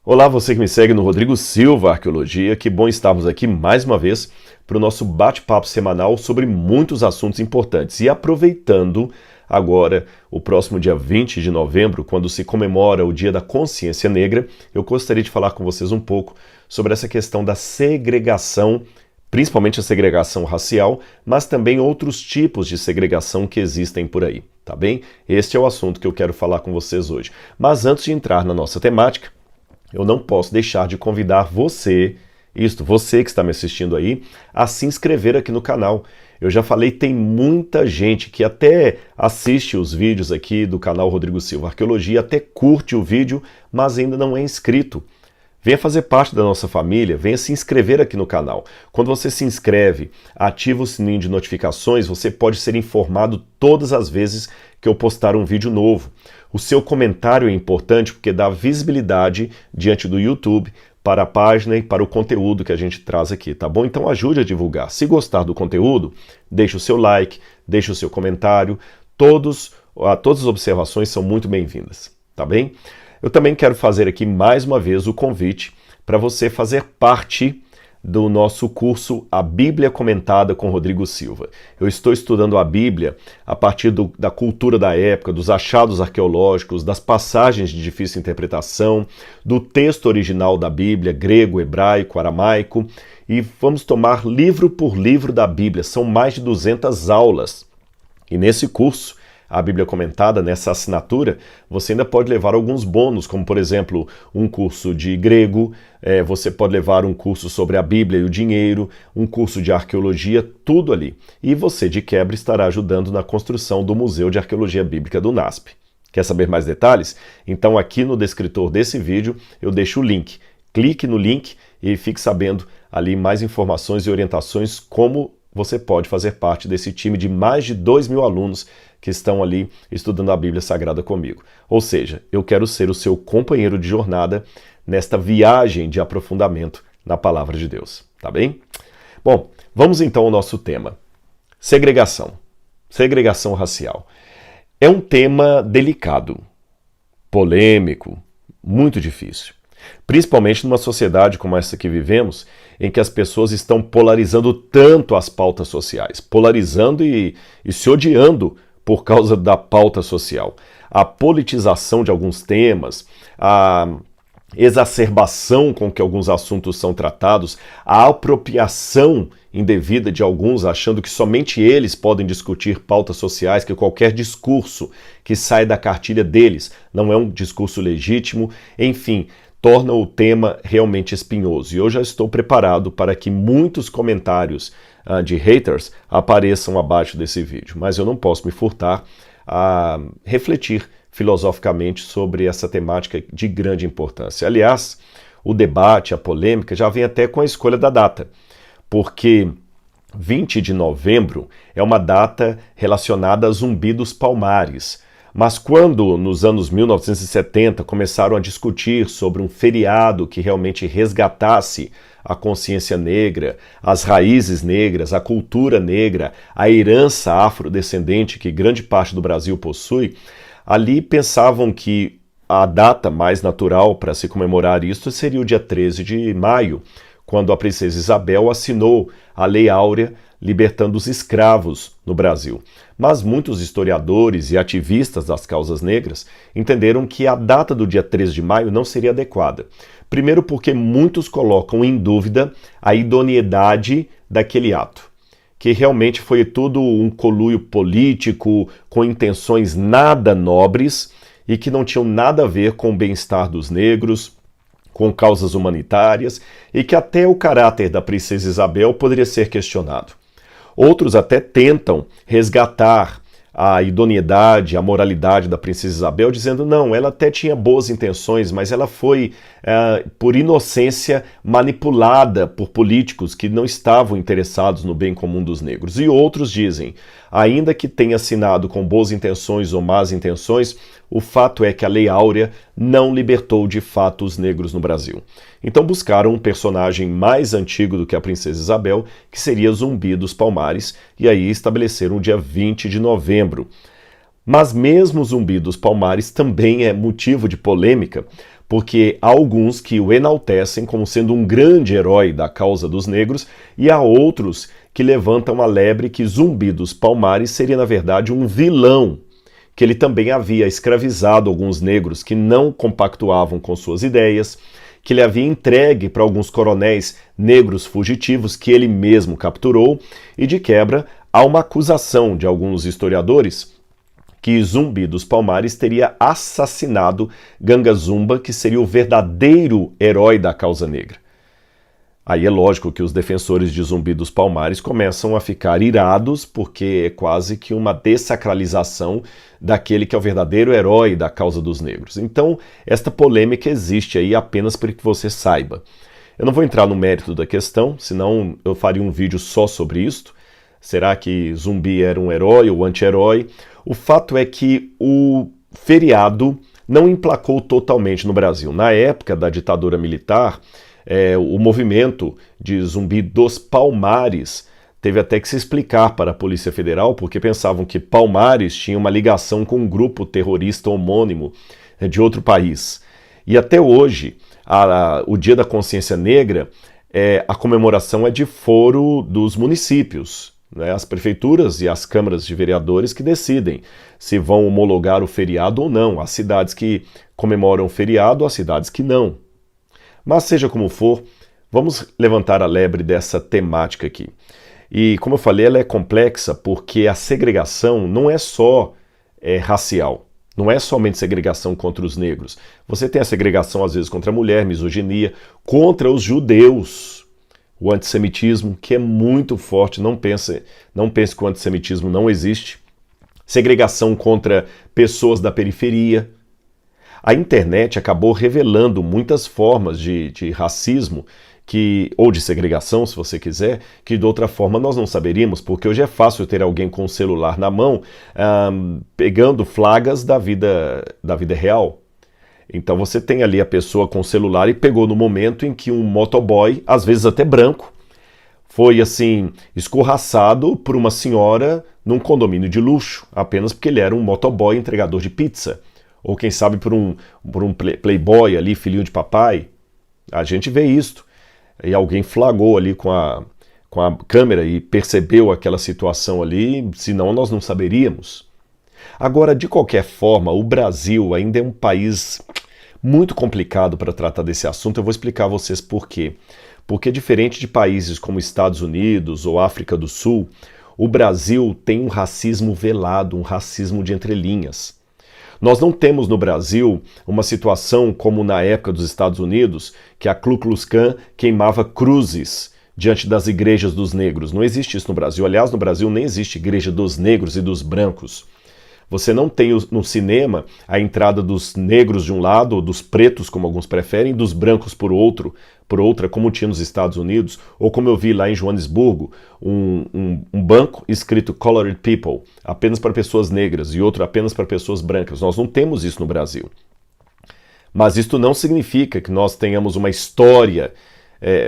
Olá, você que me segue no Rodrigo Silva Arqueologia, que bom estarmos aqui mais uma vez para o nosso bate-papo semanal sobre muitos assuntos importantes. E aproveitando agora o próximo dia 20 de novembro, quando se comemora o Dia da Consciência Negra, eu gostaria de falar com vocês um pouco sobre essa questão da segregação, principalmente a segregação racial, mas também outros tipos de segregação que existem por aí, tá bem? Este é o assunto que eu quero falar com vocês hoje. Mas antes de entrar na nossa temática, eu não posso deixar de convidar você que está me assistindo aí, a se inscrever aqui no canal. Eu já falei, tem muita gente que até assiste os vídeos aqui do canal Rodrigo Silva Arqueologia, até curte o vídeo, mas ainda não é inscrito. Venha fazer parte da nossa família, venha se inscrever aqui no canal. Quando você se inscreve, ativa o sininho de notificações, você pode ser informado todas as vezes que eu postar um vídeo novo. O seu comentário é importante porque dá visibilidade diante do YouTube para a página e para o conteúdo que a gente traz aqui, tá bom? Então ajude a divulgar. Se gostar do conteúdo, deixe o seu like, deixe o seu comentário. Todas as observações são muito bem-vindas, tá bem? Eu também quero fazer aqui mais uma vez o convite para você fazer parte do nosso curso A Bíblia Comentada com Rodrigo Silva. Eu estou estudando a Bíblia a partir da cultura da época, dos achados arqueológicos, das passagens de difícil interpretação, do texto original da Bíblia, grego, hebraico, aramaico, e vamos tomar livro por livro da Bíblia. São mais de 200 aulas. E nesse curso, a Bíblia Comentada, nessa assinatura, você ainda pode levar alguns bônus, como por exemplo, um curso de grego, você pode levar um curso sobre a Bíblia e o dinheiro, um curso de arqueologia, tudo ali. E você, de quebra, estará ajudando na construção do Museu de Arqueologia Bíblica do NASP. Quer saber mais detalhes? Então aqui no descritor desse vídeo eu deixo o link. Clique no link e fique sabendo ali mais informações e orientações como você pode fazer parte desse time de mais de 2.000 alunos que estão ali estudando a Bíblia Sagrada comigo. Ou seja, eu quero ser o seu companheiro de jornada nesta viagem de aprofundamento na Palavra de Deus, tá bem? Bom, vamos então ao nosso tema. Segregação. Segregação racial. É um tema delicado, polêmico, muito difícil. Principalmente numa sociedade como essa que vivemos, em que as pessoas estão polarizando tanto as pautas sociais, polarizando e se odiando por causa da pauta social. A politização de alguns temas, a exacerbação com que alguns assuntos são tratados, a apropriação indevida de alguns, achando que somente eles podem discutir pautas sociais, que qualquer discurso que sai da cartilha deles não é um discurso legítimo, enfim, torna o tema realmente espinhoso. E eu já estou preparado para que muitos comentários de haters apareçam abaixo desse vídeo. Mas eu não posso me furtar a refletir filosoficamente sobre essa temática de grande importância. Aliás, o debate, a polêmica já vem até com a escolha da data, porque 20 de novembro é uma data relacionada a Zumbi dos Palmares. Mas quando, nos anos 1970, começaram a discutir sobre um feriado que realmente resgatasse a consciência negra, as raízes negras, a cultura negra, a herança afrodescendente que grande parte do Brasil possui, ali pensavam que a data mais natural para se comemorar isto seria o dia 13 de maio, quando a princesa Isabel assinou a Lei Áurea libertando os escravos no Brasil. Mas muitos historiadores e ativistas das causas negras entenderam que a data do dia 13 de maio não seria adequada. Primeiro porque muitos colocam em dúvida a idoneidade daquele ato, que realmente foi tudo um conluio político com intenções nada nobres e que não tinham nada a ver com o bem-estar dos negros, com causas humanitárias, e que até o caráter da princesa Isabel poderia ser questionado. Outros até tentam resgatar a idoneidade, a moralidade da princesa Isabel, dizendo não, ela até tinha boas intenções, mas ela foi, por inocência, manipulada por políticos que não estavam interessados no bem comum dos negros. E outros dizem, ainda que tenha assinado com boas intenções ou más intenções, o fato é que a Lei Áurea não libertou de fato os negros no Brasil. Então buscaram um personagem mais antigo do que a princesa Isabel, que seria Zumbi dos Palmares, e aí estabeleceram o dia 20 de novembro. Mas mesmo Zumbi dos Palmares também é motivo de polêmica, porque há alguns que o enaltecem como sendo um grande herói da causa dos negros e há outros que levantam a lebre que Zumbi dos Palmares seria, na verdade, um vilão, que ele também havia escravizado alguns negros que não compactuavam com suas ideias, que ele havia entregue para alguns coronéis negros fugitivos que ele mesmo capturou, e de quebra há uma acusação de alguns historiadores que Zumbi dos Palmares teria assassinado Ganga Zumba, que seria o verdadeiro herói da causa negra. Aí é lógico que os defensores de Zumbi dos Palmares começam a ficar irados, porque é quase que uma dessacralização daquele que é o verdadeiro herói da causa dos negros. Então, esta polêmica existe aí apenas para que você saiba. Eu não vou entrar no mérito da questão, senão eu faria um vídeo só sobre isto. Será que Zumbi era um herói ou anti-herói? O fato é que o feriado não emplacou totalmente no Brasil. Na época da ditadura militar, o movimento de Zumbi dos Palmares teve até que se explicar para a Polícia Federal, porque pensavam que Palmares tinha uma ligação com um grupo terrorista homônimo de outro país. E até hoje, o Dia da Consciência Negra, a comemoração é de foro dos municípios. As prefeituras e as câmaras de vereadores que decidem se vão homologar o feriado ou não. Há cidades que comemoram o feriado, há cidades que não. Mas seja como for, vamos levantar a lebre dessa temática aqui. E como eu falei, ela é complexa porque a segregação não é só racial. Não é somente segregação contra os negros. Você tem a segregação, às vezes, contra a mulher, misoginia, contra os judeus. O antissemitismo, que é muito forte, não pense que o antissemitismo não existe. Segregação contra pessoas da periferia. A internet acabou revelando muitas formas de racismo, ou de segregação, se você quiser, que de outra forma nós não saberíamos, porque hoje é fácil ter alguém com o celular na mão, pegando flagas da vida real. Então você tem ali a pessoa com o celular e pegou no momento em que um motoboy, às vezes até branco, foi assim escorraçado por uma senhora num condomínio de luxo, apenas porque ele era um motoboy entregador de pizza. Ou quem sabe por um playboy ali, filhinho de papai. A gente vê isto. E alguém flagrou ali com a câmera e percebeu aquela situação ali, senão nós não saberíamos. Agora, de qualquer forma, o Brasil ainda é um país muito complicado para tratar desse assunto. Eu vou explicar a vocês por quê. Porque diferente de países como Estados Unidos ou África do Sul, o Brasil tem um racismo velado, um racismo de entrelinhas. Nós não temos no Brasil uma situação como na época dos Estados Unidos, que a Ku Klux Klan queimava cruzes diante das igrejas dos negros. Não existe isso no Brasil. Aliás, no Brasil nem existe igreja dos negros e dos brancos. Você não tem no cinema a entrada dos negros de um lado, ou dos pretos, como alguns preferem, dos brancos por outra, como tinha nos Estados Unidos, ou como eu vi lá em Joanesburgo, um banco escrito Colored People, apenas para pessoas negras, e outro apenas para pessoas brancas. Nós não temos isso no Brasil. Mas isto não significa que nós tenhamos uma história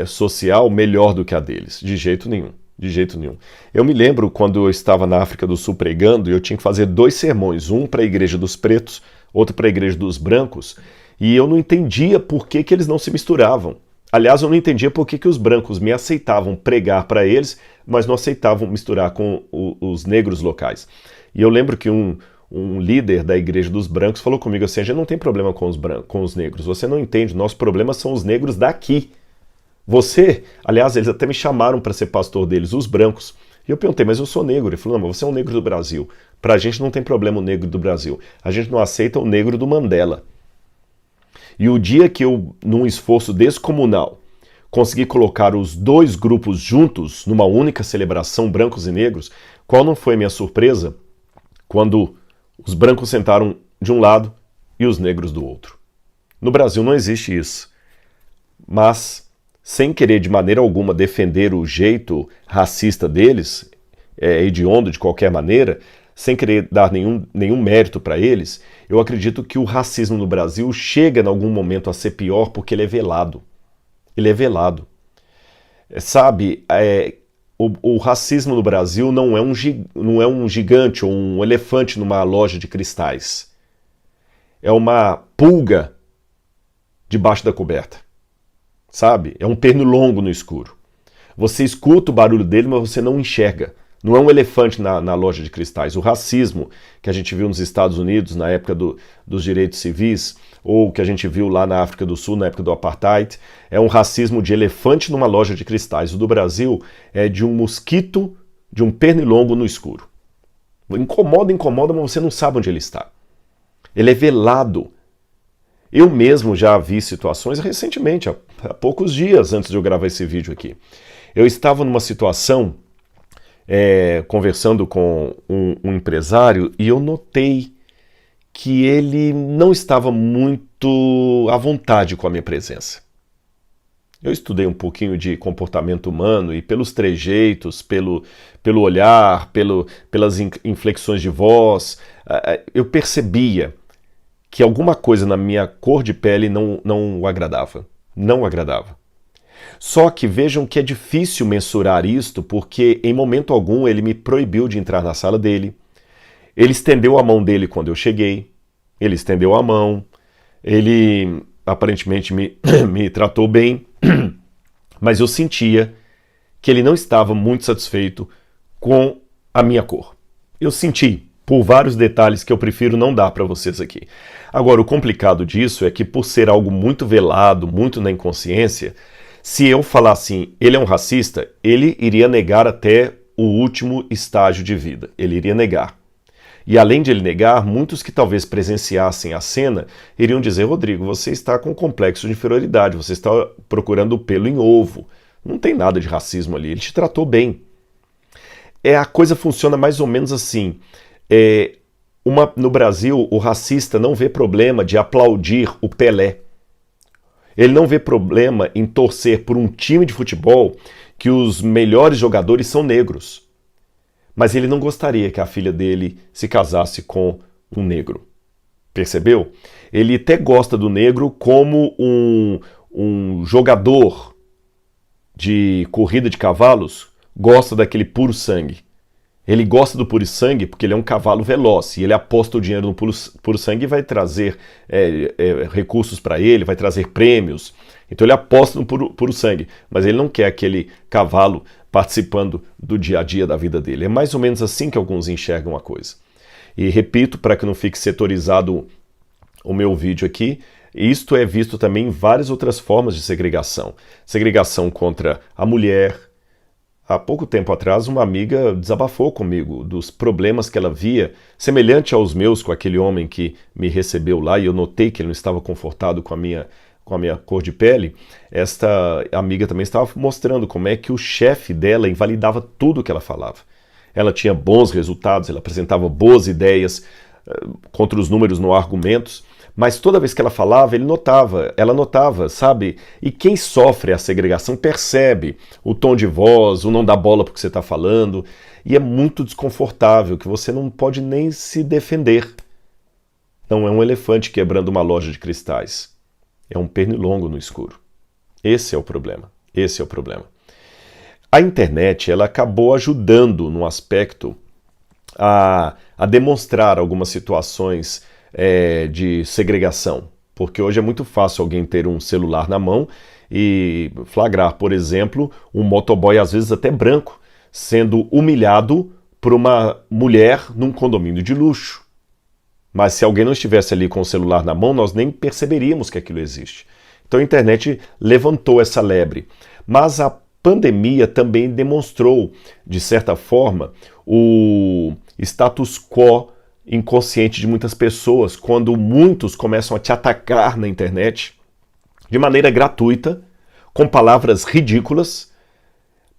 social melhor do que a deles, de jeito nenhum. De jeito nenhum. Eu me lembro quando eu estava na África do Sul pregando e eu tinha que fazer 2 sermões, um para a igreja dos pretos, outro para a igreja dos brancos, e eu não entendia por que eles não se misturavam. Aliás, eu não entendia por que os brancos me aceitavam pregar para eles, mas não aceitavam misturar com os negros locais. E eu lembro que um líder da igreja dos brancos falou comigo assim: a gente não tem problema com os negros, você não entende, nosso problema são os negros daqui. Aliás, eles até me chamaram para ser pastor deles, os brancos. E eu perguntei, mas eu sou negro. Ele falou, não, mas você é um negro do Brasil. Pra gente não tem problema o negro do Brasil. A gente não aceita o negro do Mandela. E o dia que eu, num esforço descomunal, consegui colocar os 2 grupos juntos numa única celebração, brancos e negros, qual não foi a minha surpresa? Quando os brancos sentaram de um lado e os negros do outro. No Brasil não existe isso. Mas sem querer de maneira alguma defender o jeito racista deles, hediondo de qualquer maneira, sem querer dar nenhum mérito para eles, eu acredito que o racismo no Brasil chega em algum momento a ser pior porque ele é velado. Ele é velado. O racismo no Brasil não é um gigante ou um elefante numa loja de cristais. É uma pulga debaixo da coberta. Sabe? É um pernilongo no escuro. Você escuta o barulho dele, mas você não enxerga. Não é um elefante na loja de cristais. O racismo que a gente viu nos Estados Unidos na época dos direitos civis, ou que a gente viu lá na África do Sul na época do apartheid, é um racismo de elefante numa loja de cristais. O do Brasil é de um mosquito, de um pernilongo no escuro. Incomoda, mas você não sabe onde ele está. Ele é velado. Eu mesmo já vi situações recentemente, há poucos dias antes de eu gravar esse vídeo aqui. Eu estava numa situação conversando com um empresário e eu notei que ele não estava muito à vontade com a minha presença. Eu estudei um pouquinho de comportamento humano e pelos trejeitos, pelo olhar, pelas inflexões de voz, eu percebia que alguma coisa na minha cor de pele não o agradava. Não o agradava. Só que vejam que é difícil mensurar isto, porque em momento algum ele me proibiu de entrar na sala dele. Ele estendeu a mão dele quando eu cheguei. Ele estendeu a mão. Ele aparentemente me tratou bem. Mas eu sentia que ele não estava muito satisfeito com a minha cor. Eu senti, por vários detalhes que eu prefiro não dar para vocês aqui. Agora, o complicado disso é que por ser algo muito velado, muito na inconsciência, se eu falar assim, ele é um racista, ele iria negar até o último estágio de vida. Ele iria negar. E além de ele negar, muitos que talvez presenciassem a cena iriam dizer: Rodrigo, você está com um complexo de inferioridade, você está procurando o pelo em ovo. Não tem nada de racismo ali, ele te tratou bem. A coisa funciona mais ou menos assim. No Brasil, o racista não vê problema de aplaudir o Pelé. Ele não vê problema em torcer por um time de futebol que os melhores jogadores são negros. Mas ele não gostaria que a filha dele se casasse com um negro. Percebeu? Ele até gosta do negro como um jogador de corrida de cavalos gosta daquele puro sangue. Ele gosta do puro sangue porque ele é um cavalo veloz e ele aposta o dinheiro no puro sangue e vai trazer recursos para ele, vai trazer prêmios. Então ele aposta no puro sangue, mas ele não quer aquele cavalo participando do dia a dia da vida dele. É mais ou menos assim que alguns enxergam a coisa. E repito, para que não fique setorizado o meu vídeo aqui, isto é visto também em várias outras formas de segregação. Segregação contra a mulher. Há pouco tempo atrás, uma amiga desabafou comigo dos problemas que ela via, semelhante aos meus com aquele homem que me recebeu lá, e eu notei que ele não estava confortado com a minha cor de pele. Esta amiga também estava mostrando como é que o chefe dela invalidava tudo que ela falava. Ela tinha bons resultados, ela apresentava boas ideias contra os números no argumentos, mas toda vez que ela falava, ela notava, sabe? E quem sofre a segregação percebe o tom de voz, o não dá bola porque você está falando, e é muito desconfortável, que você não pode nem se defender. Não é um elefante quebrando uma loja de cristais. É um pernilongo no escuro. Esse é o problema. Esse é o problema. A internet, ela acabou ajudando no aspecto a demonstrar algumas situações de segregação, porque hoje é muito fácil alguém ter um celular na mão e flagrar, por exemplo, um motoboy, às vezes até branco, sendo humilhado por uma mulher num condomínio de luxo. Mas se alguém não estivesse ali com o celular na mão, nós nem perceberíamos que aquilo existe. Então a internet levantou essa lebre. Mas a pandemia também demonstrou, de certa forma, o status quo inconsciente de muitas pessoas, quando muitos começam a te atacar na internet de maneira gratuita, com palavras ridículas,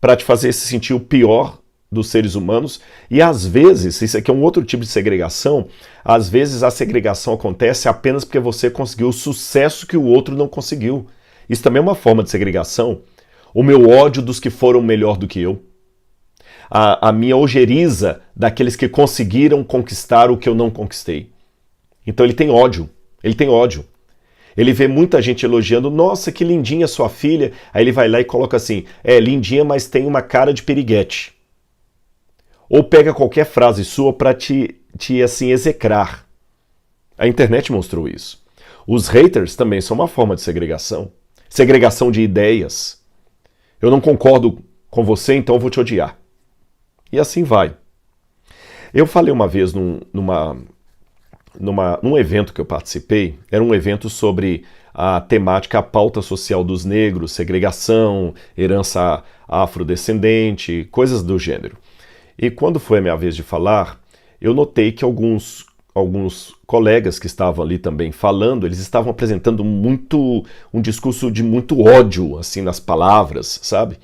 para te fazer se sentir o pior dos seres humanos. E às vezes, isso aqui é um outro tipo de segregação, às vezes a segregação acontece apenas porque você conseguiu o sucesso que o outro não conseguiu. Isso também é uma forma de segregação. O meu ódio dos que foram melhor do que eu. A minha ojeriza daqueles que conseguiram conquistar o que eu não conquistei. Então ele tem ódio. Ele tem ódio. Ele vê muita gente elogiando: nossa, que lindinha sua filha. Aí ele vai lá e coloca assim: lindinha, mas tem uma cara de piriguete. Ou pega qualquer frase sua para te assim, execrar. A internet mostrou isso. Os haters também são uma forma de segregação. Segregação de ideias. Eu não concordo com você, então eu vou te odiar. E assim vai. Eu falei uma vez num evento que eu participei, era um evento sobre a temática, a pauta social dos negros, segregação, herança afrodescendente, coisas do gênero. E quando foi a minha vez de falar, eu notei que alguns colegas que estavam ali também falando, eles estavam apresentando um discurso de muito ódio, assim, nas palavras, sabe?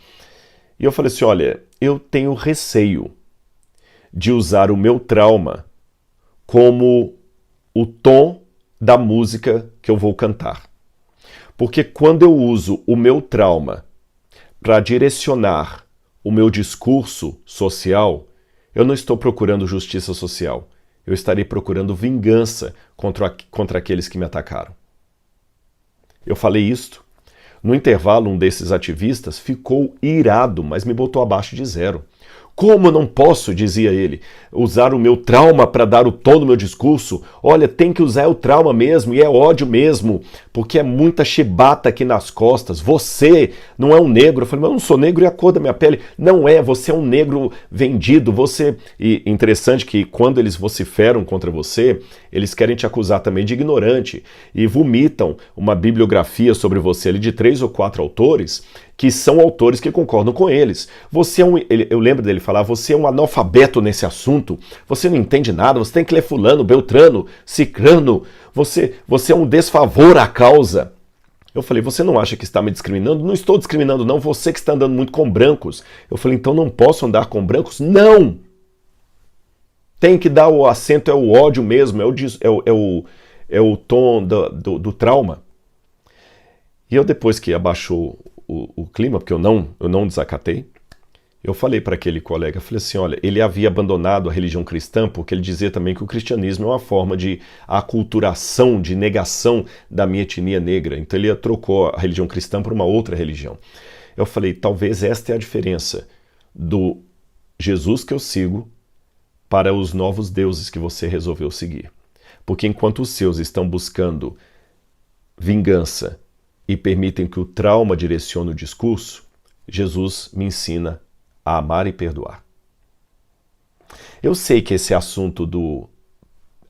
E eu falei assim, olha, eu tenho receio de usar o meu trauma como o tom da música que eu vou cantar. Porque quando eu uso o meu trauma para direcionar o meu discurso social, eu não estou procurando justiça social. Eu estarei procurando vingança contra aqueles que me atacaram. Eu falei isto. No intervalo, um desses ativistas ficou irado, mas me botou abaixo de zero. Como eu não posso, dizia ele, usar o meu trauma para dar o tom do meu discurso? Olha, tem que usar o trauma mesmo, e é ódio mesmo, porque é muita chibata aqui nas costas. Você não é um negro. Eu falei, mas eu não sou negro, e a cor da minha pele? Não é, você é um negro vendido. E interessante que quando eles vociferam contra você, eles querem te acusar também de ignorante, e vomitam uma bibliografia sobre você ali de 3 ou 4 autores, que são autores que concordam com eles. Eu lembro dele falar, você é um analfabeto nesse assunto, você não entende nada, você tem que ler fulano, beltrano, cicrano, você é um desfavor à causa. Eu falei, você não acha que está me discriminando? Não estou discriminando não, você que está andando muito com brancos. Eu falei, então não posso andar com brancos? Não! Tem que dar o acento, é o ódio mesmo, é o tom do trauma. E eu, depois que abaixou o clima, porque eu não desacatei, eu falei para aquele colega, falei assim, olha, ele havia abandonado a religião cristã porque ele dizia também que o cristianismo é uma forma de aculturação, de negação da minha etnia negra. Então ele trocou a religião cristã por uma outra religião. Eu falei, talvez esta é a diferença do Jesus que eu sigo para os novos deuses que você resolveu seguir. Porque enquanto os seus estão buscando vingança e permitem que o trauma direcione o discurso, Jesus me ensina a amar e perdoar. Eu sei que esse assunto do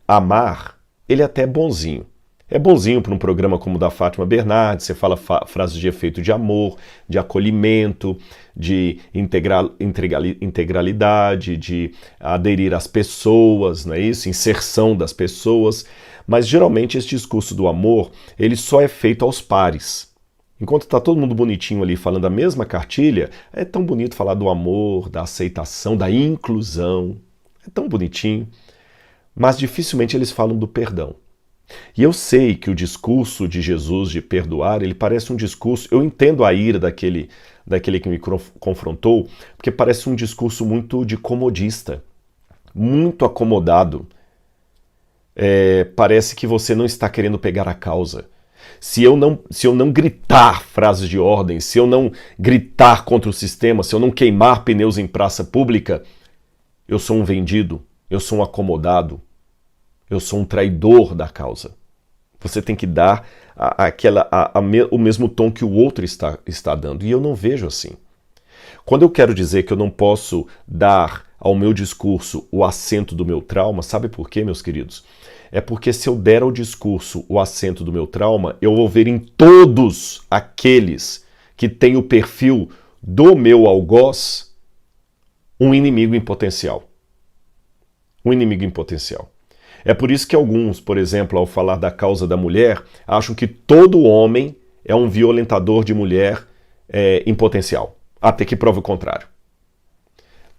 amar, ele é até bonzinho. É bonzinho para um programa como o da Fátima Bernardes, você fala frases de efeito de amor, de acolhimento, de integralidade, de aderir às pessoas, não é isso? Inserção das pessoas. Mas geralmente esse discurso do amor, ele só é feito aos pares. Enquanto está todo mundo bonitinho ali falando a mesma cartilha, é tão bonito falar do amor, da aceitação, da inclusão. É tão bonitinho. Mas dificilmente eles falam do perdão. E eu sei que o discurso de Jesus de perdoar, ele parece um discurso... Eu entendo a ira daquele que me confrontou, porque parece um discurso muito de comodista, muito acomodado. Parece que você não está querendo pegar a causa. Se eu não gritar frases de ordem, se eu não gritar contra o sistema, se eu não queimar pneus em praça pública, eu sou um vendido, eu sou um acomodado, eu sou um traidor da causa. Você tem que dar o mesmo tom que o outro está dando. E eu não vejo assim. Quando eu quero dizer que eu não posso dar ao meu discurso o acento do meu trauma, sabe por quê, meus queridos? É porque se eu der ao discurso o acento do meu trauma, eu vou ver em todos aqueles que têm o perfil do meu algoz um inimigo em potencial. Um inimigo em potencial. É por isso que alguns, por exemplo, ao falar da causa da mulher, acham que todo homem é um violentador de mulher em potencial, até que prove o contrário.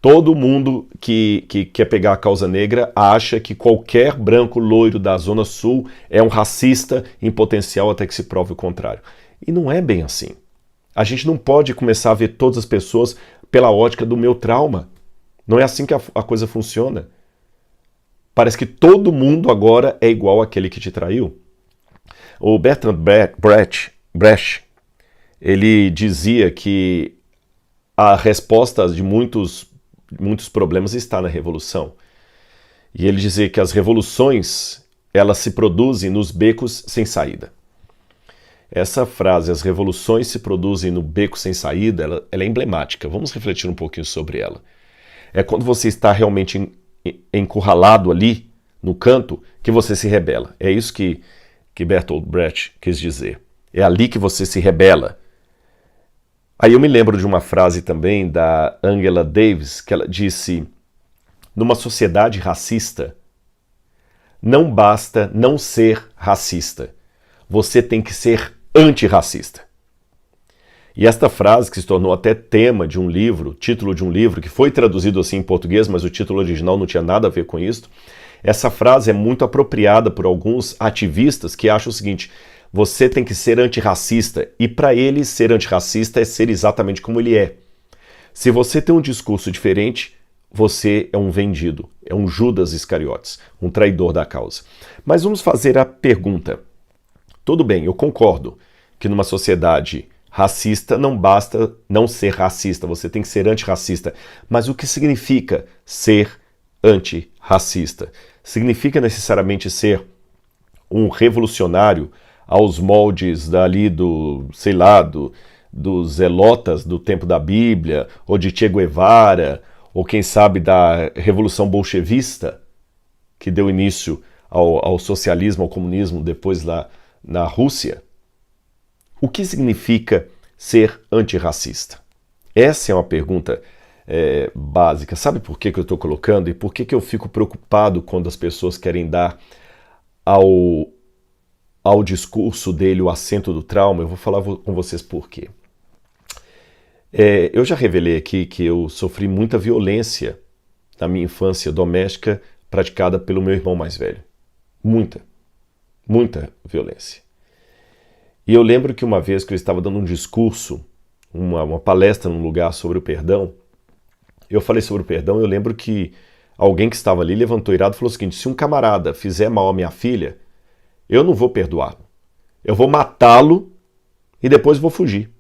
Todo mundo que quer pegar a causa negra acha que qualquer branco loiro da Zona Sul é um racista em potencial até que se prove o contrário. E não é bem assim. A gente não pode começar a ver todas as pessoas pela ótica do meu trauma. Não é assim que a coisa funciona. Parece que todo mundo agora é igual àquele que te traiu. O Bertrand Brecht, ele dizia que a resposta de muitos problemas está na revolução. E ele dizia que as revoluções elas se produzem nos becos sem saída. Essa frase, as revoluções se produzem no beco sem saída, ela é emblemática. Vamos refletir um pouquinho sobre ela. É quando você está realmente encurralado ali, no canto, que você se rebela. É isso que Bertolt Brecht quis dizer. É ali que você se rebela. Aí eu me lembro de uma frase também da Angela Davis, que ela disse: numa sociedade racista, não basta não ser racista. Você tem que ser antirracista. E esta frase, que se tornou até tema de um livro, título de um livro, que foi traduzido assim em português, mas o título original não tinha nada a ver com isso, essa frase é muito apropriada por alguns ativistas que acham o seguinte: você tem que ser antirracista, e para eles ser antirracista é ser exatamente como ele é. Se você tem um discurso diferente, você é um vendido, é um Judas Iscariotes, um traidor da causa. Mas vamos fazer a pergunta. Tudo bem, eu concordo que numa sociedade racista não basta não ser racista, você tem que ser antirracista. Mas o que significa ser antirracista? Significa necessariamente ser um revolucionário aos moldes dali dos zelotas do tempo da Bíblia, ou de Che Guevara, ou quem sabe da Revolução Bolchevista, que deu início ao socialismo, ao comunismo, depois lá na Rússia? O que significa ser antirracista? Essa é uma pergunta básica. Sabe por que eu estou colocando e por que eu fico preocupado quando as pessoas querem dar ao discurso dele o acento do trauma? Eu vou falar com vocês por quê. Eu já revelei aqui que eu sofri muita violência na minha infância doméstica praticada pelo meu irmão mais velho. Muita violência. E eu lembro que uma vez que eu estava dando um discurso, uma palestra num lugar sobre o perdão, eu falei sobre o perdão. Eu lembro que alguém que estava ali levantou irado e falou o seguinte: se um camarada fizer mal à minha filha, eu não vou perdoá-lo. Eu vou matá-lo e depois vou fugir.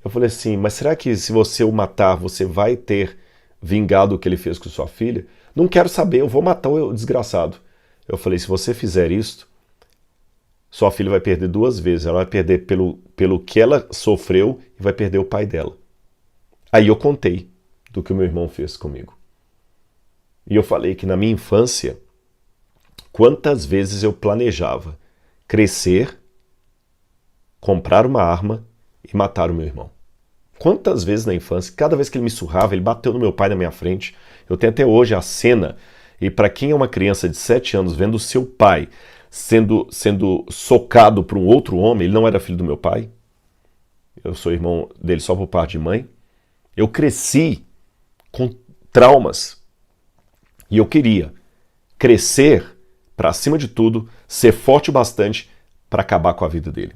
Eu falei assim: mas será que se você o matar, você vai ter vingado o que ele fez com sua filha? Não quero saber, eu vou matar o desgraçado. Eu falei: se você fizer isto, sua filha vai perder duas vezes. Ela vai perder pelo que ela sofreu e vai perder o pai dela. Aí eu contei do que o meu irmão fez comigo. E eu falei que na minha infância, quantas vezes eu planejava crescer, comprar uma arma e matar o meu irmão. Quantas vezes na infância, cada vez que ele me surrava, ele bateu no meu pai na minha frente. Eu tenho até hoje a cena, e para quem é uma criança de 7 anos vendo o seu pai sendo socado por um outro homem, ele não era filho do meu pai, eu sou irmão dele só por parte de mãe, eu cresci com traumas. E eu queria crescer para, acima de tudo, ser forte o bastante para acabar com a vida dele.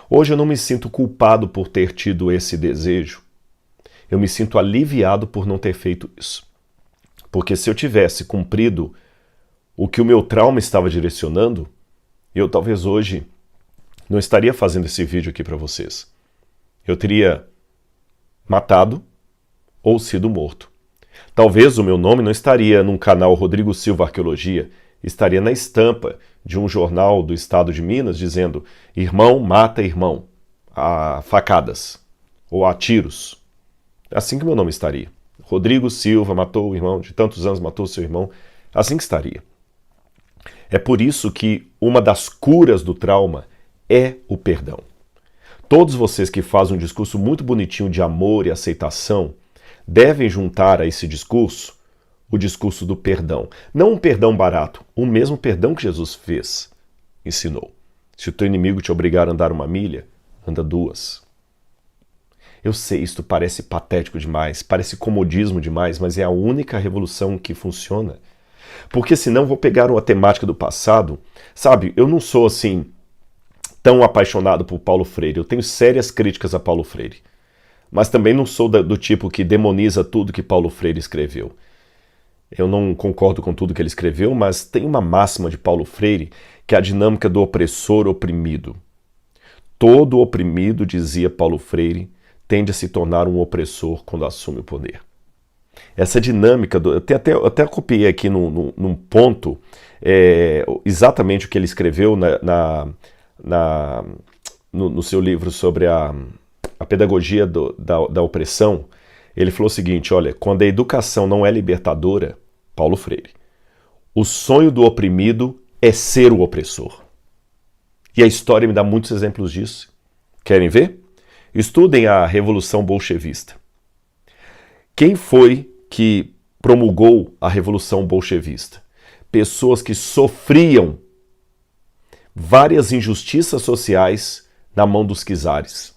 Hoje eu não me sinto culpado por ter tido esse desejo. Eu me sinto aliviado por não ter feito isso. Porque se eu tivesse cumprido o que o meu trauma estava direcionando, eu talvez hoje não estaria fazendo esse vídeo aqui para vocês. Eu teria matado ou sido morto. Talvez o meu nome não estaria num canal Rodrigo Silva Arqueologia, estaria na estampa de um jornal do estado de Minas dizendo: irmão mata irmão, a facadas ou a tiros. Assim que meu nome estaria. Rodrigo Silva matou o irmão de tantos anos, matou seu irmão. Assim que estaria. É por isso que uma das curas do trauma é o perdão. Todos vocês que fazem um discurso muito bonitinho de amor e aceitação devem juntar a esse discurso o discurso do perdão. Não um perdão barato, o mesmo perdão que Jesus ensinou. Se o teu inimigo te obrigar a andar 1 milha, anda 2. Eu sei, isto parece patético demais, parece comodismo demais, mas é a única revolução que funciona. Porque senão vou pegar uma temática do passado. Sabe, eu não sou assim tão apaixonado por Paulo Freire. Eu tenho sérias críticas a Paulo Freire. Mas também não sou do tipo que demoniza tudo que Paulo Freire escreveu. Eu não concordo com tudo que ele escreveu, mas tem uma máxima de Paulo Freire que é a dinâmica do opressor oprimido. Todo oprimido, dizia Paulo Freire, tende a se tornar um opressor quando assume o poder. Essa dinâmica, eu até copiei aqui num ponto exatamente o que ele escreveu no seu livro sobre a pedagogia da opressão. Ele falou o seguinte, olha, quando a educação não é libertadora, Paulo Freire, o sonho do oprimido é ser o opressor. E a história me dá muitos exemplos disso. Querem ver? Estudem a Revolução Bolchevista. Quem foi que promulgou a Revolução Bolchevista? Pessoas que sofriam várias injustiças sociais na mão dos czares.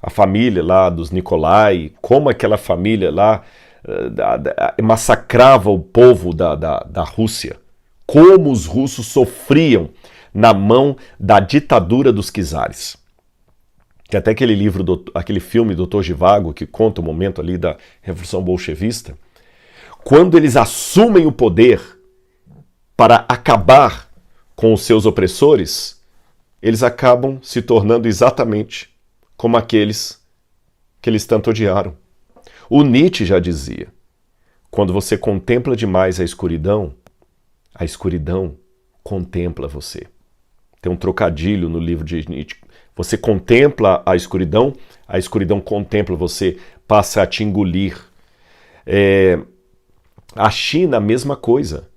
A família lá dos Nicolai, como aquela família lá massacrava o povo da Rússia. Como os russos sofriam na mão da ditadura dos czares. Tem até aquele livro, aquele filme Dr. Zhivago, que conta o momento ali da Revolução Bolchevista. Quando eles assumem o poder para acabar com os seus opressores, eles acabam se tornando exatamente como aqueles que eles tanto odiaram. O Nietzsche já dizia, quando você contempla demais a escuridão contempla você. Tem um trocadilho no livro de Nietzsche. Você contempla a escuridão contempla você, passa a te engolir. A China, a mesma coisa.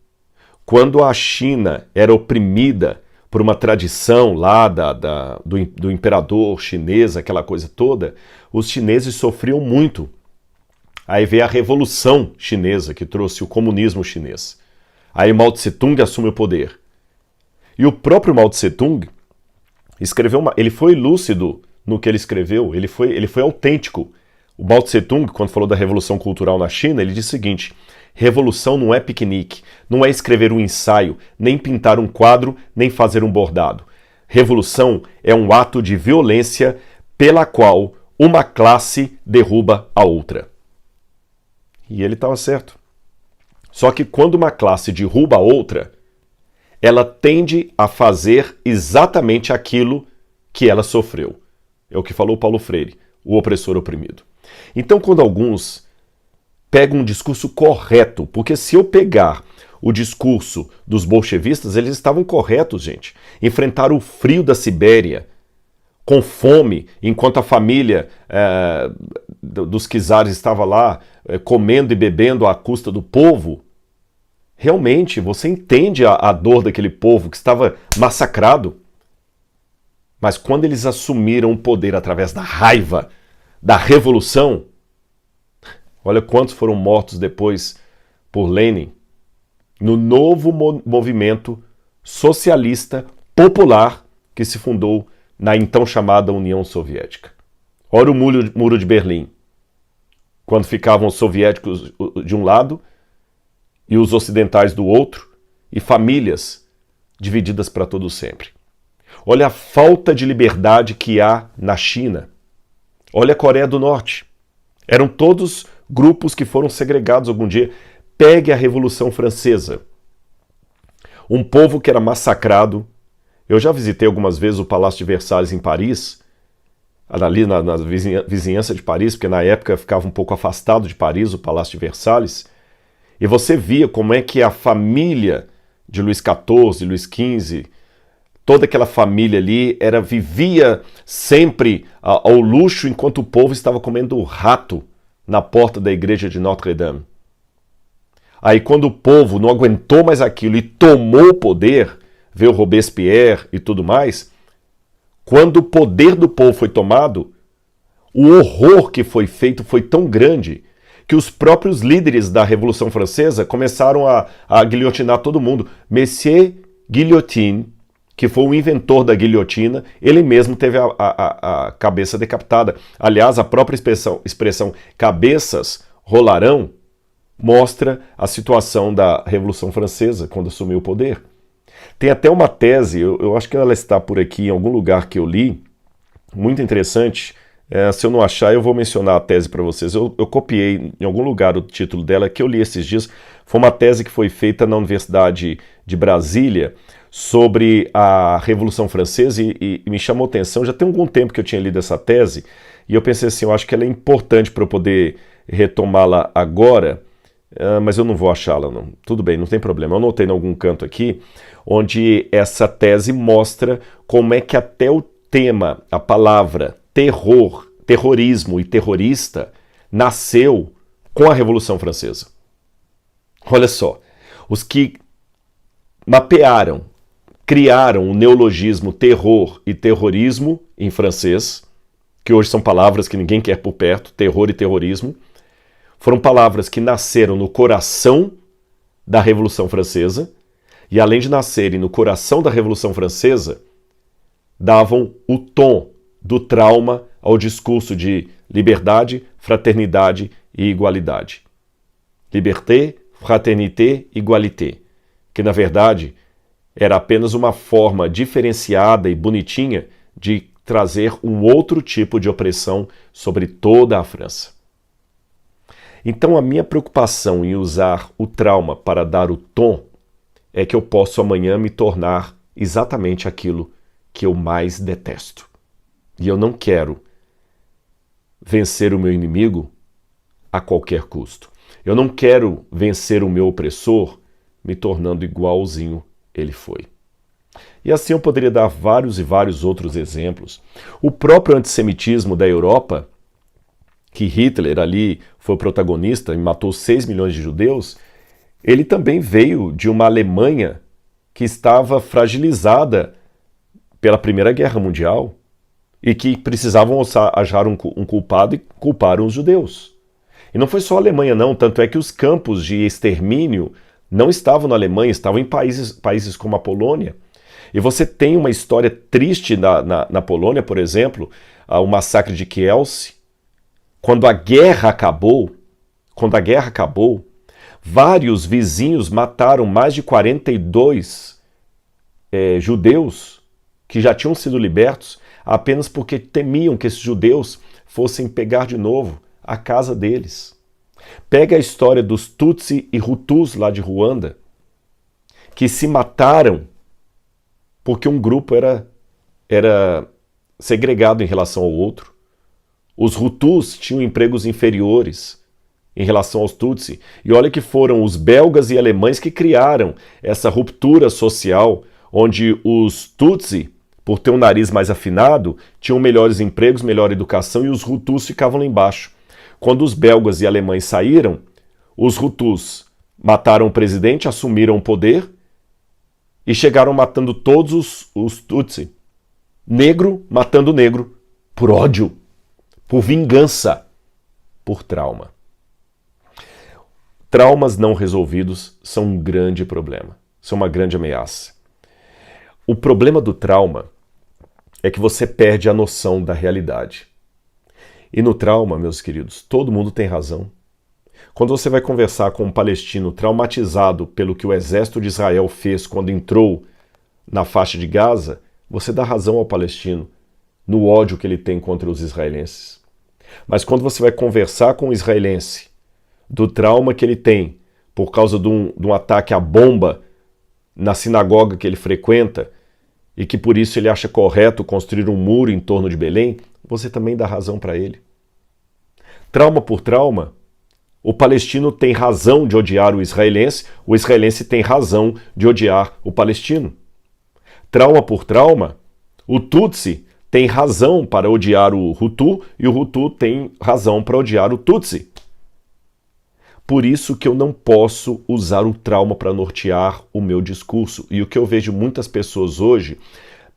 Quando a China era oprimida por uma tradição lá do imperador chinês, aquela coisa toda, os chineses sofriam muito. Aí veio a Revolução Chinesa, que trouxe o comunismo chinês. Aí Mao Tse-tung assume o poder. E o próprio Mao Tse-tung escreveu ele foi lúcido no que ele escreveu, ele foi autêntico. O Mao Tse-tung, quando falou da Revolução Cultural na China, ele disse o seguinte: revolução não é piquenique, não é escrever um ensaio, nem pintar um quadro, nem fazer um bordado. Revolução é um ato de violência pela qual uma classe derruba a outra. E ele estava certo. Só que quando uma classe derruba a outra, ela tende a fazer exatamente aquilo que ela sofreu. É o que falou Paulo Freire, o opressor oprimido. Então, quando alguns pegam um discurso correto, porque se eu pegar o discurso dos bolchevistas, eles estavam corretos, gente. Enfrentaram o frio da Sibéria, com fome, enquanto a família dos czares estava lá comendo e bebendo à custa do povo. Realmente, você entende a dor daquele povo que estava massacrado. Mas quando eles assumiram o poder através da raiva, da revolução, olha quantos foram mortos depois por Lenin, no novo movimento socialista popular que se fundou na então chamada União Soviética. Olha o Muro de Berlim, quando ficavam os soviéticos de um lado e os ocidentais do outro, e famílias divididas para todo sempre. Olha a falta de liberdade que há na China. Olha a Coreia do Norte. Eram todos grupos que foram segregados algum dia. Pegue a Revolução Francesa. Um povo que era massacrado. Eu já visitei algumas vezes o Palácio de Versalhes em Paris, ali na vizinhança de Paris, porque na época ficava um pouco afastado de Paris, o Palácio de Versalhes. E você via como é que a família de Luís XIV, Luís XV, toda aquela família ali vivia sempre ao luxo, enquanto o povo estava comendo rato na porta da igreja de Notre-Dame. Aí quando o povo não aguentou mais aquilo e tomou o poder, veio Robespierre e tudo mais, quando o poder do povo foi tomado, o horror que foi feito foi tão grande que os próprios líderes da Revolução Francesa começaram a guilhotinar todo mundo. Monsieur Guillotine, que foi o inventor da guilhotina, ele mesmo teve a cabeça decapitada. Aliás, a própria expressão cabeças rolarão mostra a situação da Revolução Francesa quando assumiu o poder. Tem até uma tese, eu acho que ela está por aqui em algum lugar que eu li, muito interessante. Se eu não achar, eu vou mencionar a tese para vocês. Eu copiei em algum lugar o título dela, que eu li esses dias. Foi uma tese que foi feita na Universidade de Brasília sobre a Revolução Francesa e me chamou atenção. Já tem algum tempo que eu tinha lido essa tese e eu pensei assim, eu acho que ela é importante para eu poder retomá-la agora, mas eu não vou achá-la, não. Tudo bem, não tem problema. Eu anotei em algum canto aqui, onde essa tese mostra como é que até o tema, a palavra terror, terrorismo e terrorista nasceu com a Revolução Francesa. Olha só, os que mapearam, criaram o neologismo terror e terrorismo em francês, que hoje são palavras que ninguém quer por perto, terror e terrorismo, foram palavras que nasceram no coração da Revolução Francesa, e além de nascerem no coração da Revolução Francesa, davam o tom do trauma ao discurso de liberdade, fraternidade e igualdade. Liberté, fraternité, égalité, que na verdade era apenas uma forma diferenciada e bonitinha de trazer um outro tipo de opressão sobre toda a França. Então a minha preocupação em usar o trauma para dar o tom é que eu posso amanhã me tornar exatamente aquilo que eu mais detesto. E eu não quero vencer o meu inimigo a qualquer custo. Eu não quero vencer o meu opressor me tornando igualzinho ele foi. E assim eu poderia dar vários e vários outros exemplos. O próprio antissemitismo da Europa, que Hitler ali foi o protagonista e matou 6 milhões de judeus, ele também veio de uma Alemanha que estava fragilizada pela Primeira Guerra Mundial e que precisavam achar um culpado e culparam os judeus. E não foi só a Alemanha não, tanto é que os campos de extermínio não estavam na Alemanha, estavam em países como a Polônia. E você tem uma história triste na Polônia, por exemplo, o massacre de Kielce. Quando a guerra acabou, vários vizinhos mataram mais de 42 judeus que já tinham sido libertos apenas porque temiam que esses judeus fossem pegar de novo a casa deles. Pega a história dos Tutsi e Hutus lá de Ruanda, que se mataram porque um grupo era segregado em relação ao outro. Os Hutus tinham empregos inferiores em relação aos Tutsi. E olha que foram os belgas e alemães que criaram essa ruptura social, onde os Tutsi, por ter um nariz mais afinado, tinham melhores empregos, melhor educação, e os Hutus ficavam lá embaixo. Quando os belgas e alemães saíram, os Hutus mataram o presidente, assumiram o poder e chegaram matando todos os Tutsi. Negro matando negro, por ódio, por vingança, por trauma. Traumas não resolvidos são um grande problema, são uma grande ameaça. O problema do trauma é que você perde a noção da realidade. E no trauma, meus queridos, todo mundo tem razão. Quando você vai conversar com um palestino traumatizado pelo que o exército de Israel fez quando entrou na faixa de Gaza, você dá razão ao palestino no ódio que ele tem contra os israelenses. Mas quando você vai conversar com um israelense do trauma que ele tem por causa de um ataque à bomba na sinagoga que ele frequenta e que por isso ele acha correto construir um muro em torno de Belém, você também dá razão para ele. Trauma por trauma, o palestino tem razão de odiar o israelense tem razão de odiar o palestino. Trauma por trauma, o Tutsi tem razão para odiar o Hutu e o Hutu tem razão para odiar o Tutsi. Por isso que eu não posso usar o trauma para nortear o meu discurso. E o que eu vejo muitas pessoas hoje,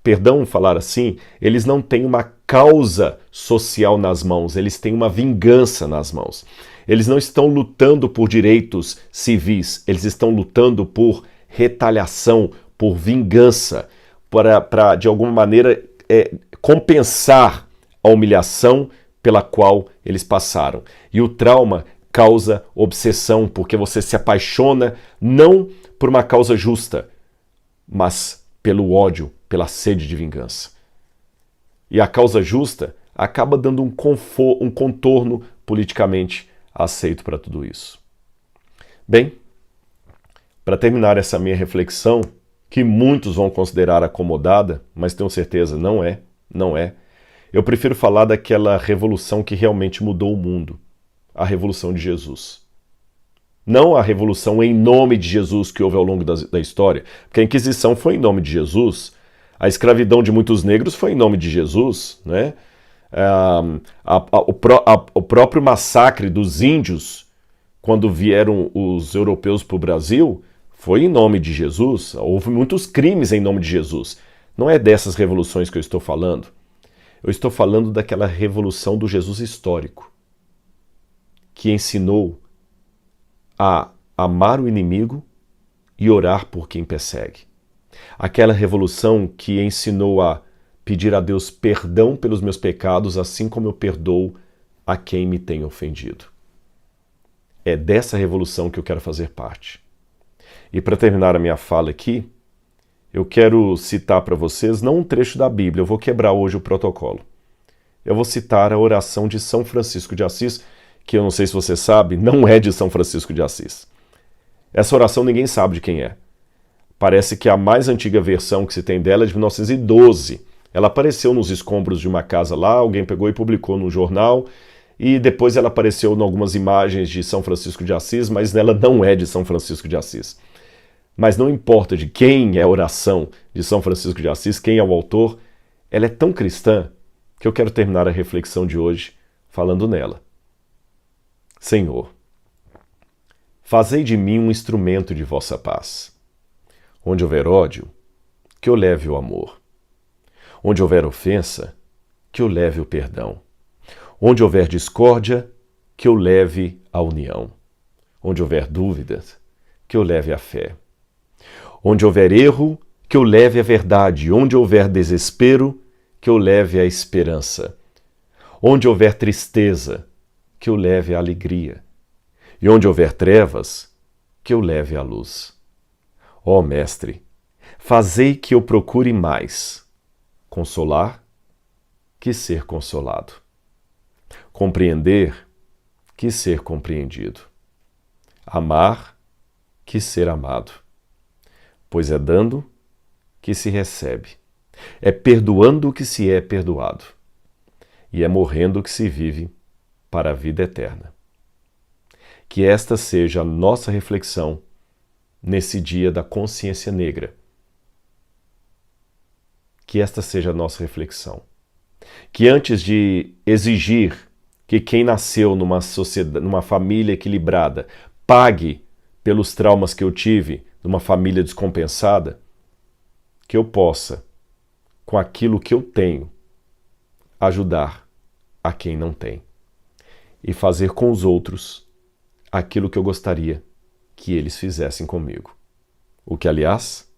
perdão falar assim, eles não têm uma causa social nas mãos, eles têm uma vingança nas mãos. Eles não estão lutando por direitos civis, eles estão lutando por retaliação, por vingança, para de alguma maneira compensar a humilhação pela qual eles passaram. E o trauma causa obsessão, porque você se apaixona não por uma causa justa, mas pelo ódio, pela sede de vingança. E a causa justa acaba dando um contorno politicamente aceito para tudo isso. Bem, para terminar essa minha reflexão, que muitos vão considerar acomodada, mas tenho certeza não é, eu prefiro falar daquela revolução que realmente mudou o mundo. a revolução de Jesus. Não a revolução em nome de Jesus que houve ao longo da história, porque a Inquisição foi em nome de Jesus, a escravidão de muitos negros foi em nome de Jesus, né? O próprio massacre dos índios, quando vieram os europeus para o Brasil, foi em nome de Jesus. Houve muitos crimes em nome de Jesus. Não é dessas revoluções que eu estou falando. Eu estou falando daquela revolução do Jesus histórico, que ensinou a amar o inimigo e orar por quem persegue. Aquela revolução que ensinou a pedir a Deus perdão pelos meus pecados, assim como eu perdoo a quem me tem ofendido. É dessa revolução que eu quero fazer parte. E para terminar a minha fala aqui, eu quero citar para vocês, não um trecho da Bíblia, eu vou quebrar hoje o protocolo. Eu vou citar a oração de São Francisco de Assis, que eu não sei se você sabe, não é de São Francisco de Assis. Essa oração ninguém sabe de quem é. Parece que a mais antiga versão que se tem dela é de 1912. Ela apareceu nos escombros de uma casa lá, alguém pegou e publicou no jornal, e depois ela apareceu em algumas imagens de São Francisco de Assis, mas ela não é de São Francisco de Assis. Mas não importa de quem é a oração de São Francisco de Assis, quem é o autor, ela é tão cristã que eu quero terminar a reflexão de hoje falando nela. Senhor, fazei de mim um instrumento de vossa paz. Onde houver ódio, que eu leve o amor. Onde houver ofensa, que eu leve o perdão. Onde houver discórdia, que eu leve a união. Onde houver dúvidas, que eu leve a fé. Onde houver erro, que eu leve a verdade. Onde houver desespero, que eu leve a esperança. Onde houver tristeza, que eu leve a alegria. E onde houver trevas, que eu leve a luz. Ó Mestre, fazei que eu procure mais consolar que ser consolado, compreender que ser compreendido, amar que ser amado, pois é dando que se recebe, é perdoando que se é perdoado, e é morrendo que se vive para a vida eterna. Que esta seja a nossa reflexão nesse dia da consciência negra. Que esta seja a nossa reflexão. Que antes de exigir que quem nasceu numa sociedade, numa família equilibrada, pague pelos traumas que eu tive numa família descompensada, que eu possa, com aquilo que eu tenho, ajudar a quem não tem. E fazer com os outros aquilo que eu gostaria que eles fizessem comigo. O que, aliás,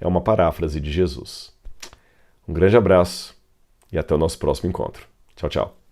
é uma paráfrase de Jesus. Um grande abraço e até o nosso próximo encontro. Tchau, tchau.